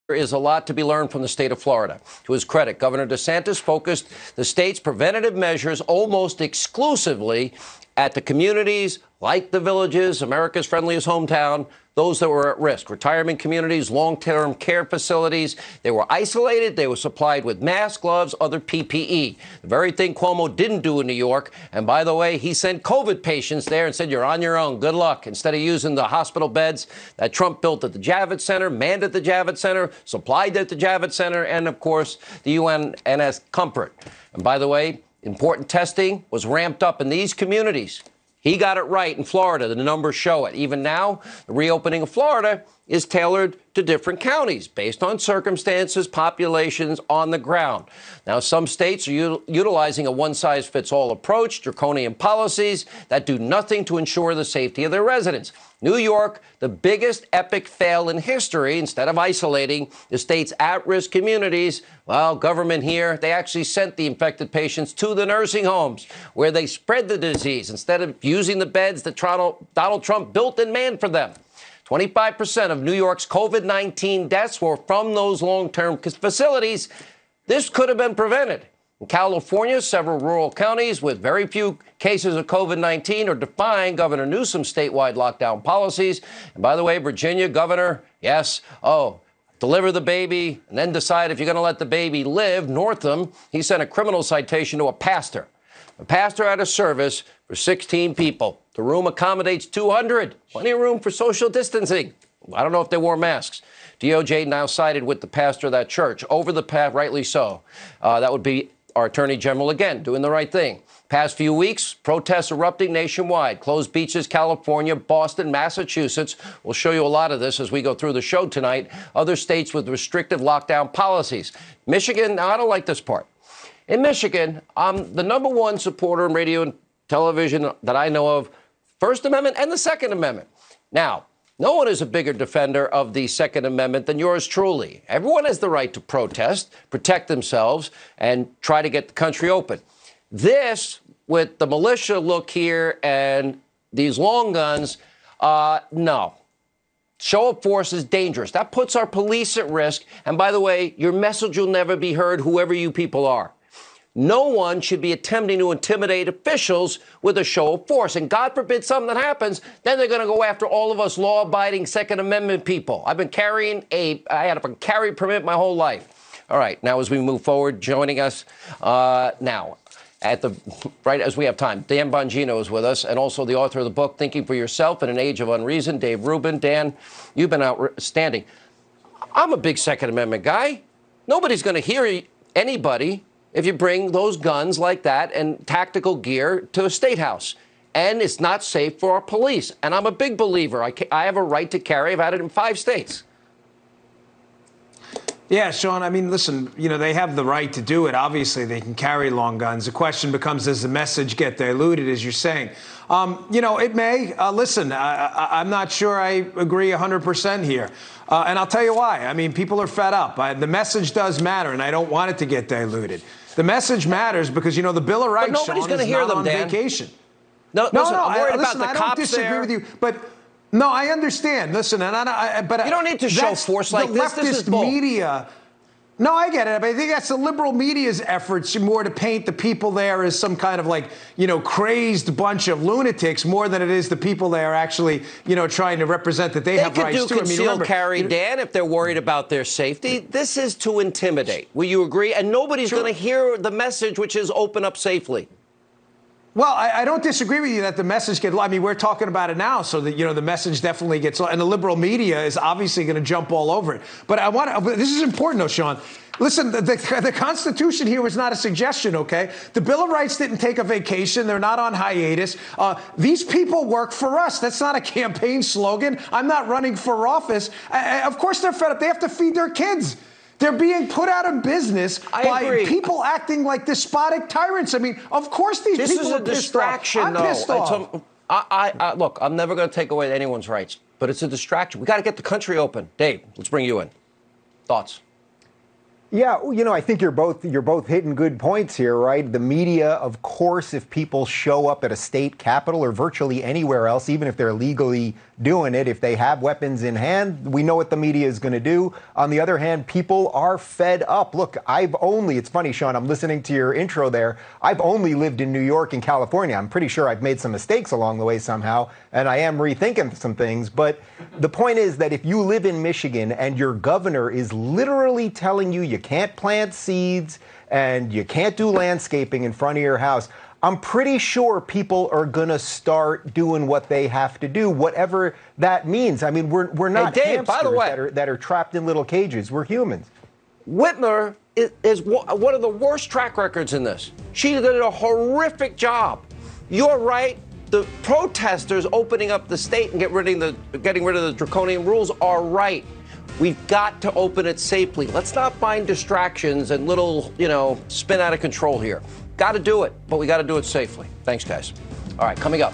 There is a lot to be learned from the state of Florida. To his credit, Governor DeSantis focused the state's preventative measures almost exclusively at the communities like the Villages, America's friendliest hometown, those that were at risk. Retirement communities, long-term care facilities. They were isolated. They were supplied with masks, gloves, other PPE. The very thing Cuomo didn't do in New York. And by the way, he sent COVID patients there and said, you're on your own. Good luck. Instead of using the hospital beds that Trump built at the Javits Center, manned at the Javits Center, supplied at the Javits Center, and, of course, the UNS Comfort. And by the way, important testing was ramped up in these communities. He got it right in Florida. The numbers show it. Even now, the reopening of Florida is tailored to different counties based on circumstances, populations on the ground. Now, some states are utilizing a one-size-fits-all approach, draconian policies that do nothing to ensure the safety of their residents. New York, the biggest epic fail in history, instead of isolating the state's at-risk communities, well, government here, they actually sent the infected patients to the nursing homes where they spread the disease instead of using the beds that Donald Trump built and manned for them. 25% of New York's COVID-19 deaths were from those long-term facilities. This could have been prevented. In California, several rural counties with very few cases of COVID-19 are defying Governor Newsom's statewide lockdown policies. And by the way, Virginia governor, deliver the baby and then decide if you're going to let the baby live. Northam, he sent a criminal citation to a pastor. A pastor at a service for 16 people. The room accommodates 200. Plenty of room for social distancing. I don't know if they wore masks. DOJ now sided with the pastor of that church. Over the path, rightly so. That would be our attorney general again, doing the right thing. Past few weeks, protests erupting nationwide. Closed beaches, California, Boston, Massachusetts. We'll show you a lot of this as we go through the show tonight. Other states with restrictive lockdown policies. Michigan, now I don't like this part. In Michigan, I'm the number one supporter in radio and television that I know of, First Amendment and the Second Amendment. Now, no one is a bigger defender of the Second Amendment than yours truly. Everyone has the right to protest, protect themselves, and try to get the country open. This, with the militia look here and these long guns, no. Show of force is dangerous. That puts our police at risk. And by the way, your message will never be heard, whoever you people are. No one should be attempting to intimidate officials with a show of force. And God forbid something that happens, then they're going to go after all of us law-abiding Second Amendment people. I had a carry permit my whole life. All right, now as we move forward, joining us now, right as we have time, Dan Bongino is with us, and also the author of the book, Thinking for Yourself in an Age of Unreason, Dave Rubin. Dan, you've been outstanding. I'm a big Second Amendment guy. Nobody's going to hear anybody if you bring those guns like that and tactical gear to a state house. And it's not safe for our police. And I'm a big believer. I have a right to carry. I've had it in 5 states. Yeah, Sean, I mean, listen, they have the right to do it. Obviously, they can carry long guns. The question becomes, does the message get diluted, as you're saying? It may. Listen, I'm not sure I agree 100% here. And I'll tell you why. I mean, people are fed up. The message does matter, and I don't want it to get diluted. The message matters because, the Bill of Rights, Sean, is not on vacation. No, I'm worried about the cops there. I don't disagree with you, but no, I understand. Listen, but you don't need to show force like this. This is the leftist media. No, I get it. But I think that's the liberal media's efforts more to paint the people there as some kind of crazed bunch of lunatics more than it is the people there actually, trying to represent that they have rights too. They could do concealed carry, Dan, if they're worried about their safety. This is to intimidate. Will you agree? And nobody's going to hear the message, which is open up safely. Well, I don't disagree with you that the message gets. I mean, we're talking about it now, so that the message definitely gets. And the liberal media is obviously going to jump all over it. But this is important, though, Sean. Listen, the Constitution here was not a suggestion, okay? The Bill of Rights didn't take a vacation. They're not on hiatus. These people work for us. That's not a campaign slogan. I'm not running for office. Of course they're fed up. They have to feed their kids. They're being put out of business by people acting like despotic tyrants. I mean, of course these people are pissed off. This is a distraction, I'm pissed off. Look, I'm never going to take away anyone's rights, but it's a distraction. We got to get the country open. Dave, let's bring you in. Thoughts? Yeah, I think you're both hitting good points here, right? The media, of course, if people show up at a state capitol or virtually anywhere else, even if they're legally doing it. If they have weapons in hand, we know what the media is going to do. On the other hand, people are fed up. Look, it's funny, Sean, I'm listening to your intro there. I've only lived in New York and California. I'm pretty sure I've made some mistakes along the way somehow, and I am rethinking some things. But the point is that if you live in Michigan and your governor is literally telling you you can't plant seeds and you can't do landscaping in front of your house, I'm pretty sure people are going to start doing what they have to do, whatever that means. I mean, we're not Dave, by the hamsters way, that are trapped in little cages. We're humans. Whitmer is one of the worst track records in this. She did a horrific job. You're right. The protesters opening up the state and getting rid of the draconian rules are right. We've got to open it safely. Let's not find distractions and little, spin out of control here. Got to do it, but we got to do it safely. Thanks, guys. All right, coming up.